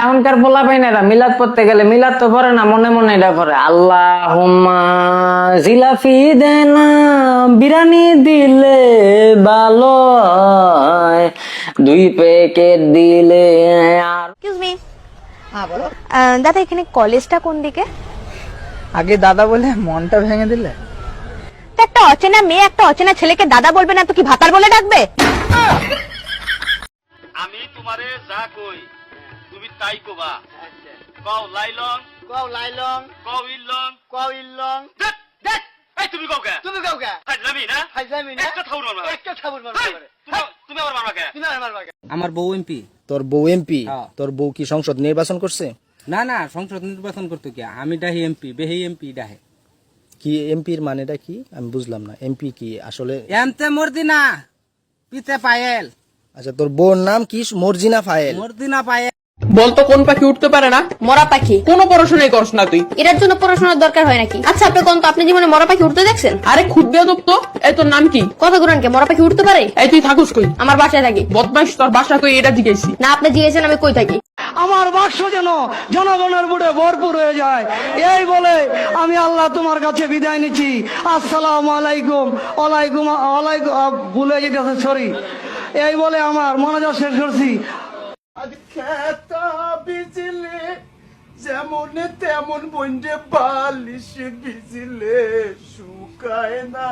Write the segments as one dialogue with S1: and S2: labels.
S1: এখনকার পোলা পাইনেরা মিলাদ পড়তে গেলে মিলাদ তো পড়ে না, মনে মনে এটা করে আল্লাহুম্মা জিলাফি দেনা বিরিয়ানি দিলে ভালো হয়, 2 প্যাকেট দিলে আর।
S2: Excuse me. হ্যাঁ বলো। দাদা এখানে কলেজটা কোন দিকে?
S3: আগে দাদা বলে মনটা ভেঙে দিলে।
S2: তো একটা অচেনা মেয়ে একটা অচেনা ছেলেকে দাদা বলবে না তো কি ভাতার বলে ডাকবে?
S4: আমি তোমারে যা কই তুমি তাই কবা। কও লাইলং,
S3: কও লাইলং,
S4: কও ইল্লং,
S3: কও ইল্লং।
S4: দেখ দেখ এই তুমি কও কে?
S3: তুমি কও কে?
S4: ফাজলামি না?
S3: ফাইজলামি না?
S4: একটা থাউর মারবা,
S3: একটা থাবুর মারবা করে।
S4: তুমি আমার মারবা কে?
S3: তুমি আর মারবা কে?
S5: আমার বউ এমপি।
S6: তোর বউ এমপি?
S5: হ্যাঁ।
S6: তোর বউ কি সংসদ নির্বাচন করছে?
S5: না না, সংসদ নির্বাচন করতে কি, আমি ডাহি এমপি, বেহি এমপি ডাহে।
S6: কি এমপির মানেটা কি আমি বুঝলাম না। এমপি কি আসলে?
S5: এমতে মর্দিনা পিতে পায়েল।
S6: আচ্ছা, তোর বউর নাম কি? মর্জিনা ফায়েল।
S5: মর্দিনা পায়েল।
S7: বলতো কোন পাখি উঠতে পারে না?
S2: মরা পাখি।
S7: কোনো পড়াশোনাই করছ না তুই।
S2: এটার জন্য পড়াশোনার দরকার হয় নাকি? আচ্ছা আপনি কোন তো আপনি জীবনে মরা পাখি উঠতে দেখছেন?
S7: আরে খুদ বেয়াদব তো। এই তোর নাম কি?
S2: কথা গুরানকে মরা পাখি উঠতে পারে?
S7: এই তুই থাকুস কই?
S2: আমার বাসায় থাকি।
S7: বদমাইশ, তোর বাসা কই এটা জিজ্ঞাসি।
S2: না আপনি জিজ্ঞেসেন আমি কই থাকি।
S8: আমার বাক্স যেন জনগণের বুড়ে ভরপুর হয়ে যায়, এই বলে আমি আল্লাহ তোমার কাছে বিদায় নিচ্ছি। আসসালামু আলাইকুম। ওয়ালাইকুম ওয়ালাইকুম, ভুলে যেতেছে, সরি। এই বলে আমার মনোযোগ শেষ করছি।
S4: খেতা বিজিলে যেমন তেমন বন্ধে বালিশ ভিজিলে শুকায় না,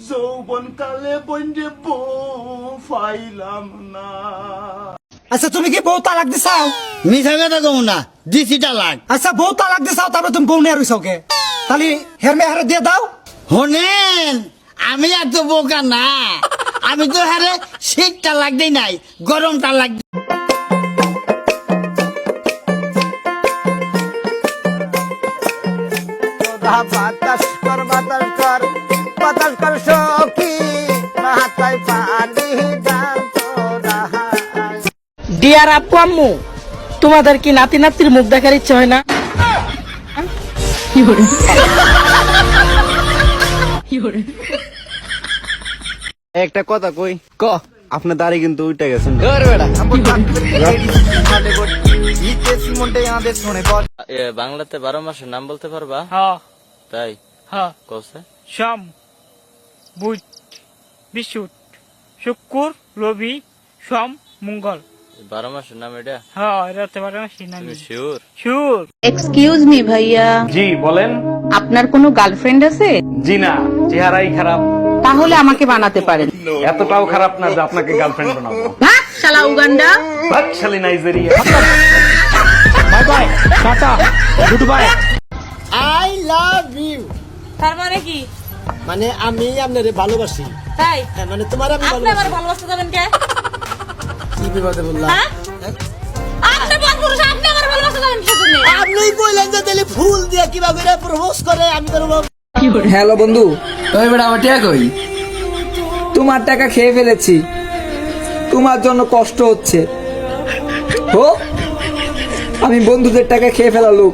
S4: যৌবন কালে বন্ধে বউ ফাইলাম না।
S8: আচ্ছা তুমি কি বউ তালাক দিছাও?
S3: মিছা কথা কও না, দিছি তালাক।
S8: আচ্ছা বউ তালাক দিছাও, তারপরে তুমি বউ নিয়ে রইছাও কে? তাহলে হেরমে হারে দিয়ে দাও।
S3: শোনেন, আমি এত বোকা না। আমি তো হারে শীত তালাক দেই নাই, গরম তালাক। বাতাস কর বাতাস কর বাতাস কর সখী, মাথায় পানি দাও তোরা।
S7: ডিয়ার আপু আম্মু, তোমাদের কি নাতি নাতির মুখ দেখার ইচ্ছে হয় না?
S6: একটা কথা কই, ক আপনার দাড়ি কিন্তু উঠে গেছেন।
S9: বাংলাতে 12 মাসের নাম বলতে পারবা?
S7: হ্যাঁ
S9: তাই?
S7: হ্যাঁ।
S9: কওছে
S7: সোম, বুধ, বৃহস্পতি, শুক্র, রবি, সোম, মঙ্গল।
S9: 12 মাসের নাম এটা?
S7: হ্যাঁ এটা হতে পারে না সেই নাম।
S9: তুমি শিওর?
S7: শিওর।
S10: এক্সকিউজ মি ভাইয়া,
S7: জি বলেন।
S10: আপনার কোনো গার্লফ্রেন্ড আছে?
S7: জি না, চেহারাই খারাপ।
S10: তাহলে আমাকে বানাতে পারেন।
S7: এতটাও খারাপ না যে আপনাকে গার্লফ্রেন্ড বানাবো।
S10: ভাগ শালা উগান্ডা।
S7: বাকশালী Nigeria. Bye bye, tata, goodbye.
S3: I love you.
S10: তার মানে কি?
S3: মানে আমি আপনারে ভালোবাসি।
S10: তাই?
S3: মানে তোমার আমি
S10: আপনি আমার ভালোবাসতে যাবেন কে?
S3: কি বিপদে বললাম?
S10: হ্যাঁ? আপনি বদপুরুষ, আপনি আমার ভালোবাসতে যাবেন কি জন্য?
S3: আপনি কইলেন যে তাহলে ফুল দিয়ে কিভাবে প্রপোজ করে আমি করব।
S5: হ্যালো বন্ধু, ওই বেটা আমার টাকা কই? তোমার টাকা খেয়ে ফেলেছি, তোমার জন্য কষ্ট হচ্ছে। ও আমি বন্ধুদের টাকা খেয়ে ফেলা লোক।